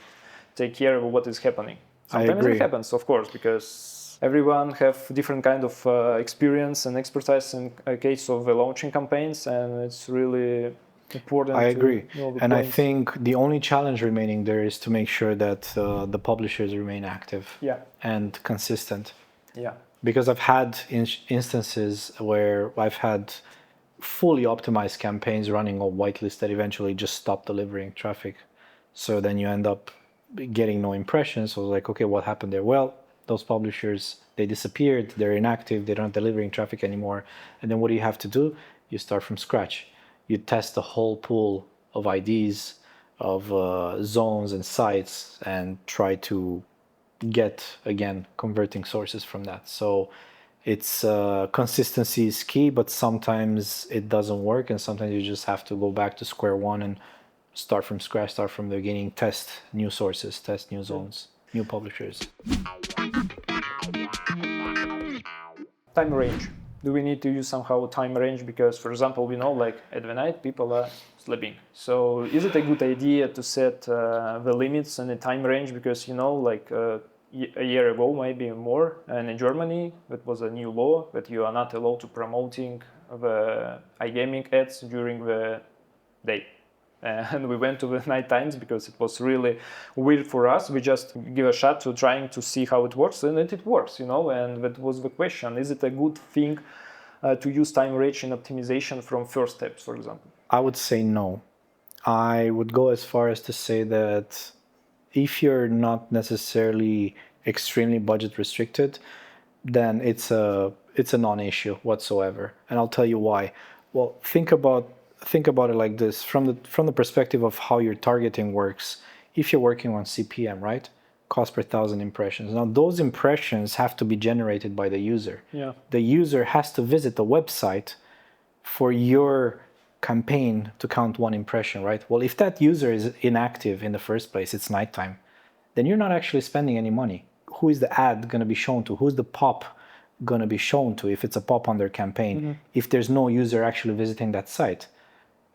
take care of what is happening. Sometimes I agree. it happens, of course, because everyone have different kind of experience and expertise in a case of launching campaigns, and it's really important. I agree. To know the and points. I think the only challenge remaining there is to make sure that the publishers remain active and consistent. Yeah. Because I've had instances where I've had fully optimized campaigns running on whitelist that eventually just stop delivering traffic. So then you end up getting no impressions. So like, okay, what happened there? Well, those publishers, they disappeared, they're inactive, they're not delivering traffic anymore. And then what do you have to do? You start from scratch. You test the whole pool of IDs, of zones and sites, and try to get, again, converting sources from that. So it's consistency is key, but sometimes it doesn't work, and sometimes you just have to go back to square one and start from scratch, start from the beginning, test new sources, test new zones, new publishers. Time range. Do we need to use somehow time range? Because, for example, we know like at the night people are sleeping. So is it a good idea to set the limits and the time range? Because like a year ago, maybe more, and in Germany, that was a new law that you are not allowed to promoting the iGaming ads during the day. And we went to the night times because it was really weird for us. We just give a shot to trying to see how it works, and it works, and that was the question. Is it a good thing to use time range in optimization from first steps, for example? I would say no. I would go as far as to say that if you're not necessarily extremely budget restricted, then it's a non-issue whatsoever. And I'll tell you why. Well, think about it like this, from the perspective of how your targeting works. If you're working on CPM, right? Cost per 1,000 impressions. Now those impressions have to be generated by the user. Yeah. The user has to visit the website for your campaign to count one impression, right? Well, if that user is inactive in the first place, it's nighttime, then you're not actually spending any money. Who is the ad going to be shown to? Who's the pop going to be shown to if it's a Popunder campaign, if there's no user actually visiting that site?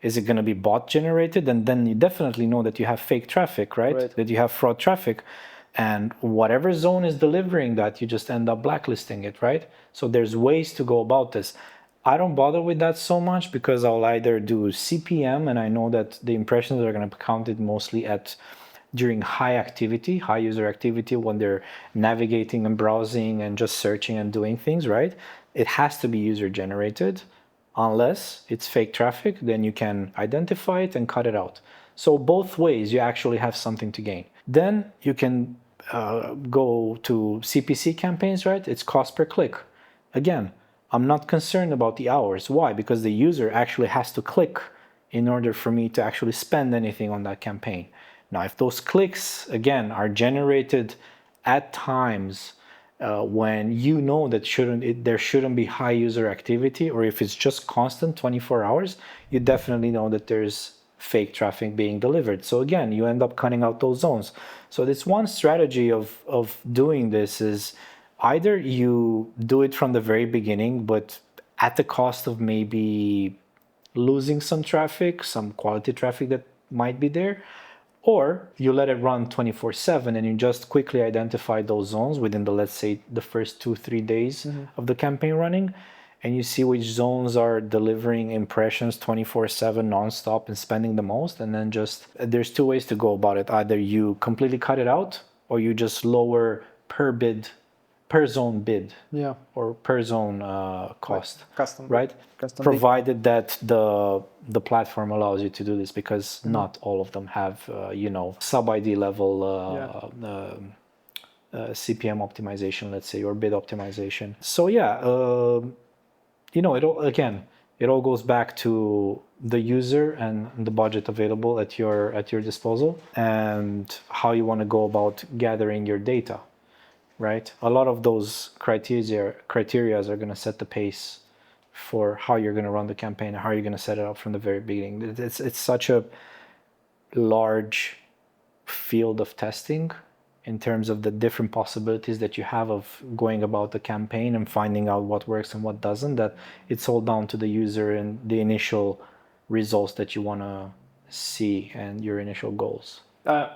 Is it going to be bot generated? And then you definitely know that you have fake traffic, right? That you have fraud traffic. And whatever zone is delivering that, you just end up blacklisting it, right? So there's ways to go about this. I don't bother with that so much because I'll either do CPM, and I know that the impressions are going to be counted mostly during high activity, high user activity, when they're navigating and browsing and just searching and doing things, right? It has to be user generated. Unless it's fake traffic, then you can identify it and cut it out. So both ways, you actually have something to gain. Then you can go to CPC campaigns, right? It's cost per click. Again, I'm not concerned about the hours. Why? Because the user actually has to click in order for me to actually spend anything on that campaign. Now, if those clicks, again, are generated at times when you know that there shouldn't be high user activity, or if it's just constant 24 hours, you definitely know that there's fake traffic being delivered. So again, you end up cutting out those zones. So this one strategy of doing this is either you do it from the very beginning, but at the cost of maybe losing some traffic, some quality traffic that might be there, or you let it run 24/7 and you just quickly identify those zones within the, let's say, the first 2-3 days of the campaign running, and you see which zones are delivering impressions 24/7 nonstop and spending the most, and then just there's two ways to go about it. Either you completely cut it out, or you just lower per zone bid, Yeah. or per zone cost, Custom. right? Custom bid. Provided that the platform allows you to do this, because not all of them have sub ID level CPM optimization, let's say, or bid optimization. So yeah, it all goes back to the user and the budget available at your disposal, and how you want to go about gathering your data, right? A lot of those criteria are going to set the pace for how you're going to run the campaign, how you're going to set it up from the very beginning. It's such a large field of testing in terms of the different possibilities that you have of going about the campaign and finding out what works and what doesn't, that it's all down to the user and the initial results that you want to see and your initial goals.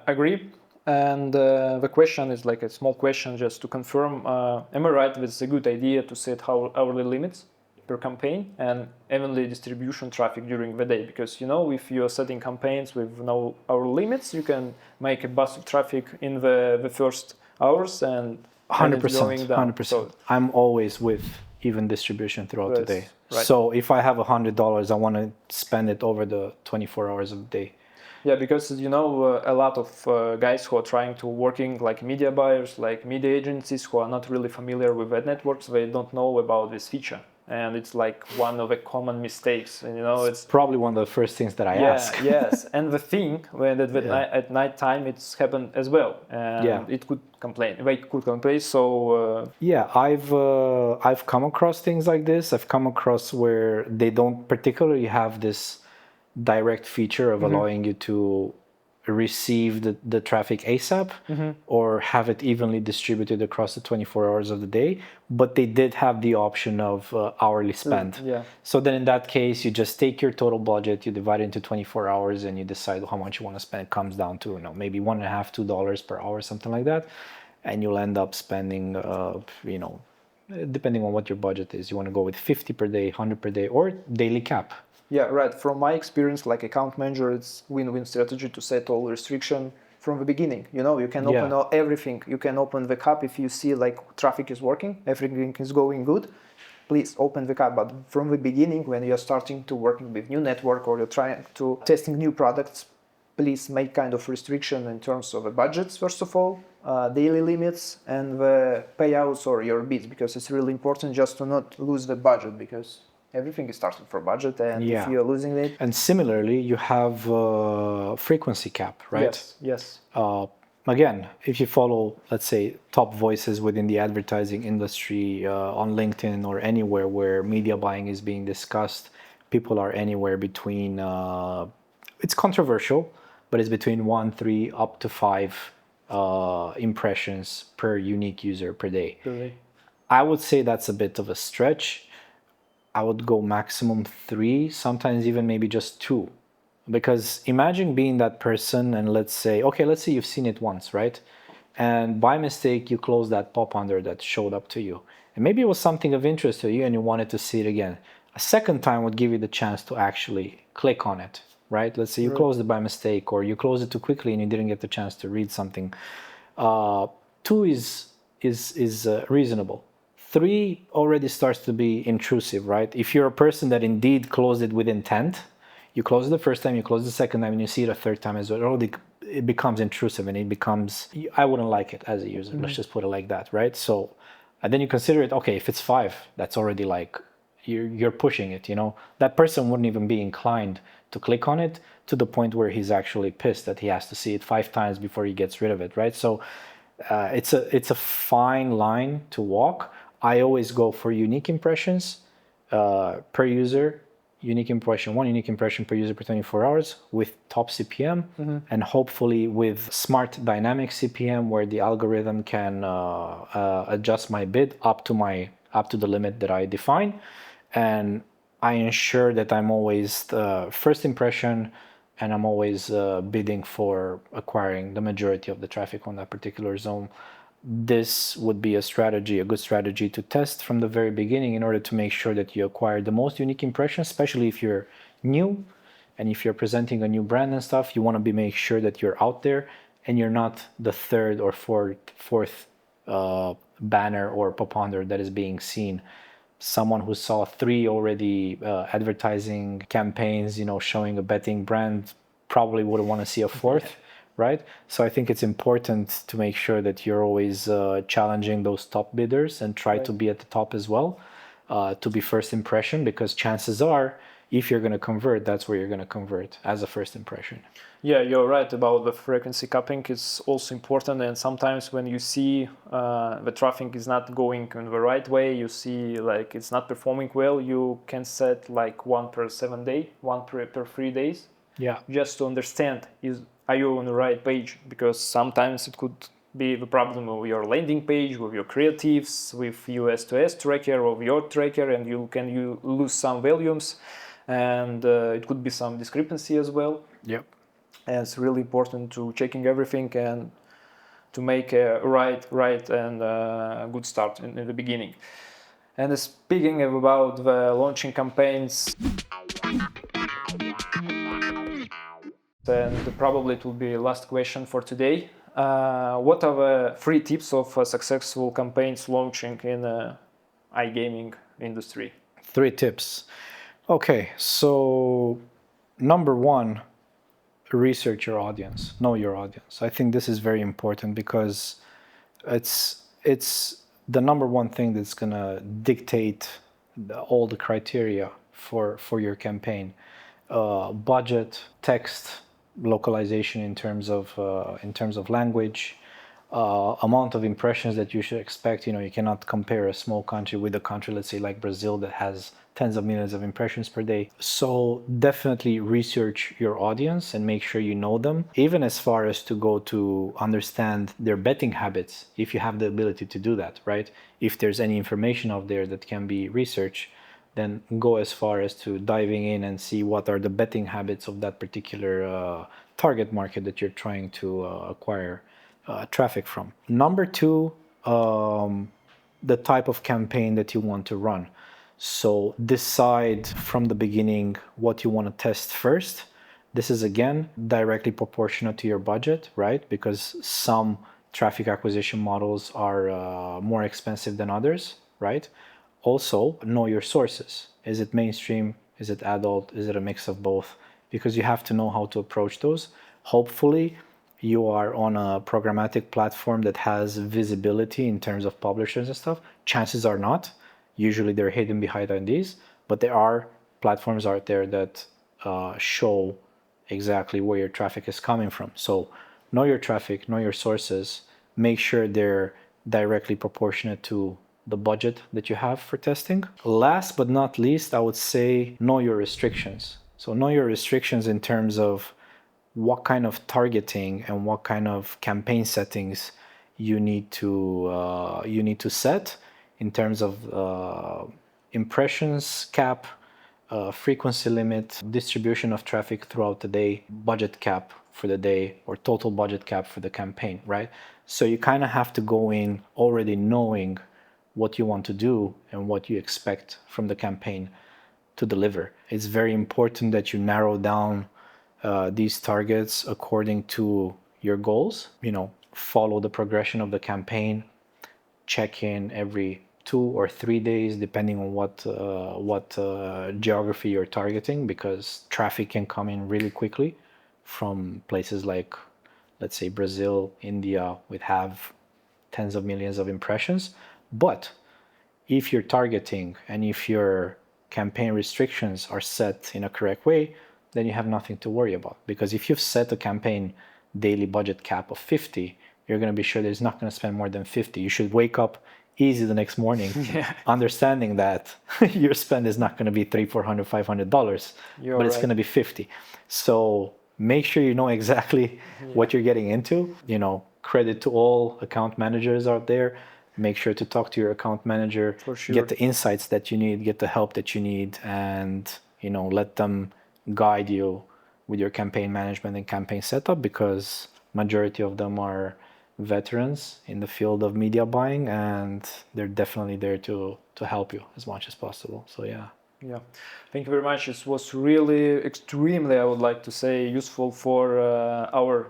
Agree. And the question is like a small question just to confirm, am I right with a good idea to set hourly limits per campaign and evenly distribution traffic during the day? Because if you're setting campaigns with no hour limits, you can make a burst of traffic in the first hours and 100%. 100%. So I'm always with even distribution throughout the day. Right. So if I have $100, I want to spend it over the 24 hours of the day. Yeah, because a lot of guys who are trying to working like media buyers, like media agencies, who are not really familiar with ad networks, they don't know about this feature, and it's like one of the common mistakes. And it's probably one of the first things that I ask. Yes, and the thing when at night time it's happened as well, and it could complain. They could complain. So I've come across things like this. I've come across where they don't particularly have this direct feature of allowing you to receive the traffic ASAP or have it evenly distributed across the 24 hours of the day, but they did have the option of hourly spend. So then in that case, you just take your total budget, you divide it into 24 hours, and you decide how much you want to spend. It comes down to maybe $1.5 to $2 per hour, something like that, and you'll end up spending depending on what your budget is. You want to go with 50 per day, 100 per day, or daily cap. Yeah, right. From my experience, like account manager, it's win-win strategy to set all restriction from the beginning. You can open everything. You can open the cap if you see like traffic is working, everything is going good. Please open the cap. But from the beginning, when you're starting to working with new network or you're trying to testing new products, please make kind of restriction in terms of the budgets, first of all, daily limits, and the payouts or your bids, because it's really important just to not lose the budget, because everything is starting for budget, and if you're losing it. And similarly, you have frequency cap, right? Yes. Again, if you follow, let's say, top voices within the advertising industry on LinkedIn or anywhere where media buying is being discussed, people are anywhere between, it's controversial, but it's between 1, 3, up to 5 impressions per unique user per day. Really? I would say that's a bit of a stretch. I would go maximum 3, sometimes even maybe just 2. Because imagine being that person and let's say you've seen it once, right? And by mistake, you closed that Popunder that showed up to you. And maybe it was something of interest to you and you wanted to see it again. A second time would give you the chance to actually click on it, right? Let's say you closed it by mistake, or you closed it too quickly and you didn't get the chance to read something. 2 is reasonable. 3 already starts to be intrusive, right? If you're a person that indeed closed it with intent, you close it the first time, you close it the second time, and you see it a third time as well, it becomes intrusive, and I wouldn't like it as a user. Let's just put it like that, right? So, and then you consider it, okay, if it's 5, that's already like, you're pushing it, That person wouldn't even be inclined to click on it to the point where he's actually pissed that he has to see it 5 times before he gets rid of it, right? So it's a fine line to walk. I always go for unique impressions per user, one unique impression per user per 24 hours with top CPM, and hopefully with smart dynamic CPM, where the algorithm can adjust my bid up to the limit that I define, and I ensure that I'm always the first impression, and I'm always bidding for acquiring the majority of the traffic on that particular zone. this would be a strategy, a good strategy to test from the very beginning in order to make sure that you acquire the most unique impressions, especially if you're new and if you're presenting a new brand and stuff. You want to make sure that you're out there and you're not the third or fourth banner or Popunder that is being seen. Someone who saw 3 already advertising campaigns, showing a betting brand, probably wouldn't want to see a fourth. Right? So I think it's important to make sure that you're always challenging those top bidders and try to be at the top as well, to be first impression, because chances are, if you're going to convert, that's where you're going to convert as a first impression. Yeah, you're right about the frequency capping. It's also important, and sometimes when you see the traffic is not going in the right way, you see like it's not performing well, you can set like 1 per 7 day, 1 per 3 days. Yeah. Just to understand, are you on the right page? Because sometimes it could be the problem with your landing page, with your creatives, with US to S tracker, or your tracker, and you lose some volumes, and it could be some discrepancy as well. Yep. And it's really important to checking everything and to make a right and good start in the beginning. And speaking about the launching campaigns, and probably it will be last question for today. What are the 3 tips of successful campaigns launching in the iGaming industry? 3 tips. Okay, so number 1, research your audience, know your audience. I think this is very important because it's the number 1 thing that's gonna dictate all the criteria for your campaign. Budget, text, localization in terms of language, amount of impressions that you should expect. You cannot compare a small country with a country, let's say like Brazil, that has tens of millions of impressions per day. So definitely research your audience and make sure you know them, even as far as to go to understand their betting habits, if you have the ability to do that, right? If there's any information out there that can be researched, then go as far as to diving in and see what are the betting habits of that particular target market that you're trying to acquire traffic from. Number 2, the type of campaign that you want to run. So decide from the beginning what you want to test first. This is again directly proportional to your budget, right? Because some traffic acquisition models are more expensive than others, right? Also, know your sources. Is it mainstream? Is it adult? Is it a mix of both? Because you have to know how to approach those. Hopefully, you are on a programmatic platform that has visibility in terms of publishers and stuff. Chances are not. Usually they're hidden behind IDs, but there are platforms out there that show exactly where your traffic is coming from. So know your traffic, know your sources, make sure they're directly proportionate to the budget that you have for testing. Last but not least, I would say know your restrictions. So know your restrictions in terms of what kind of targeting and what kind of campaign settings you need to set in terms of impressions cap, frequency limit, distribution of traffic throughout the day, budget cap for the day, or total budget cap for the campaign, right? So you kind of have to go in already knowing what you want to do and what you expect from the campaign to deliver. It's very important that you narrow down these targets according to your goals. Follow the progression of the campaign, check in every 2 or 3 days, depending on what geography you're targeting, because traffic can come in really quickly from places like, let's say, Brazil, India, would have tens of millions of impressions. But if you're targeting and if your campaign restrictions are set in a correct way, then you have nothing to worry about. Because if you've set a campaign daily budget cap of 50, you're going to be sure that it's not going to spend more than 50. You should wake up easy the next morning, understanding that your spend is not going to be $300, $400, $500, but it's going to be 50. So make sure you know exactly what you're getting into. Credit to all account managers out there. Make sure to talk to your account manager, get the insights that you need, get the help that you need, and let them guide you with your campaign management and campaign setup, because majority of them are veterans in the field of media buying, and they're definitely there to help you as much as possible. So yeah. Yeah, thank you very much. It was really extremely, I would like to say, useful for our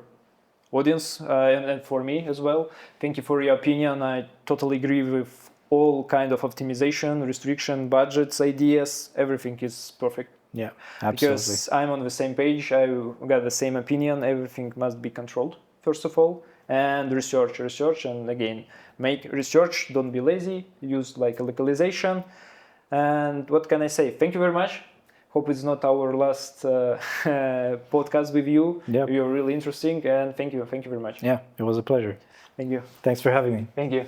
audience and for me as well. Thank you for your opinion. I totally agree with all kind of optimization, restriction, budgets, ideas. Everything is perfect. Yeah, absolutely. Because I'm on the same page. I got the same opinion. Everything must be controlled, first of all, and research, and again, make research. Don't be lazy. Use like a localization. And what can I say? Thank you very much. Hope it's not our last podcast with you. Yeah. You're really interesting, and thank you very much. Yeah, it was a pleasure. Thank you. Thanks for having me. Thank you.